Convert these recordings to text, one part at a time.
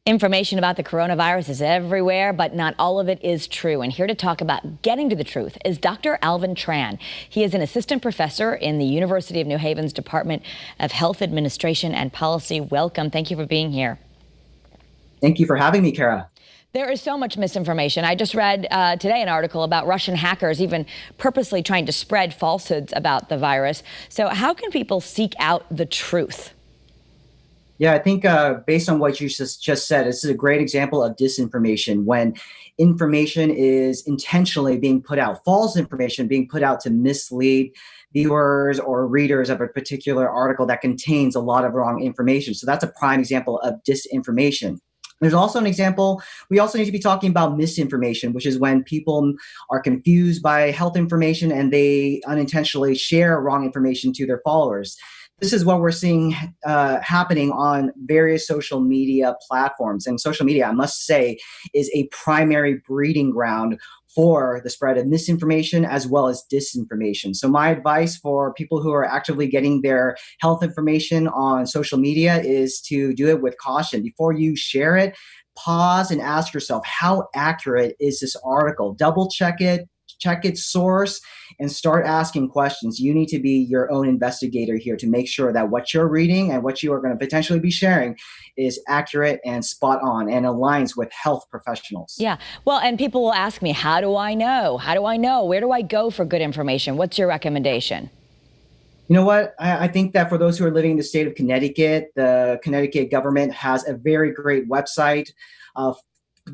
Information about the coronavirus is everywhere, but not all of it is true. And here to talk about getting to the truth is Dr. Alvin Tran. He is an assistant professor in the University of New Haven's Department of Health Administration and Policy. Welcome. Thank you for being here. Thank you for having me, Kara. There is so much misinformation. I just read today an article about Russian hackers even purposely trying to spread falsehoods about the virus. So how can people seek out the truth? Yeah, I think based on what you just said, this is a great example of disinformation when information is intentionally being put out, false information being put out to mislead viewers or readers of a particular article that contains a lot of wrong information. So that's a prime example of disinformation. There's also an example, we also need to be talking about misinformation, which is when people are confused by health information and they unintentionally share wrong information to their followers. This is what we're seeing happening on various social media platforms. And social media, I must say, is a primary breeding ground for the spread of misinformation as well as disinformation. So my advice for people who are actively getting their health information on social media is to do it with caution. Before you share it, pause and ask yourself, how accurate is this article? Double check it, check its source, and start asking questions. You need to be your own investigator here to make sure that what you're reading and what you are going to potentially be sharing is accurate and spot on and aligns with health professionals. Yeah. Well, and people will ask me, how do I know? How do I know? Where do I go for good information? What's your recommendation? You know what? I think that for those who are living in the state of Connecticut, the Connecticut government has a very great website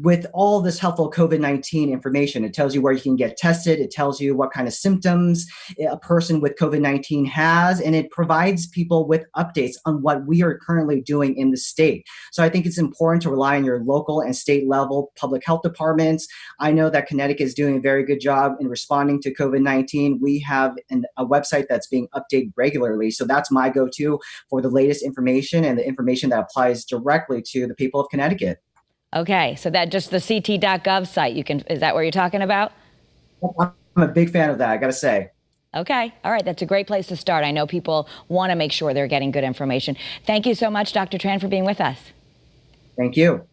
with all this helpful COVID-19 information. It tells you where you can get tested. It tells you what kind of symptoms a person with COVID-19 has, and it provides people with updates on what we are currently doing in the state. So I think it's important to rely on your local and state level public health departments. I know that Connecticut is doing a very good job in responding to COVID-19. We have a website that's being updated regularly. So that's my go-to for the latest information and the information that applies directly to the people of Connecticut. Okay, so that just the ct.gov site, is that what you're talking about? I'm a big fan of that, I gotta say. Okay, all right, that's a great place to start. I know people want to make sure they're getting good information. Thank you so much, Dr. Tran, for being with us. Thank you.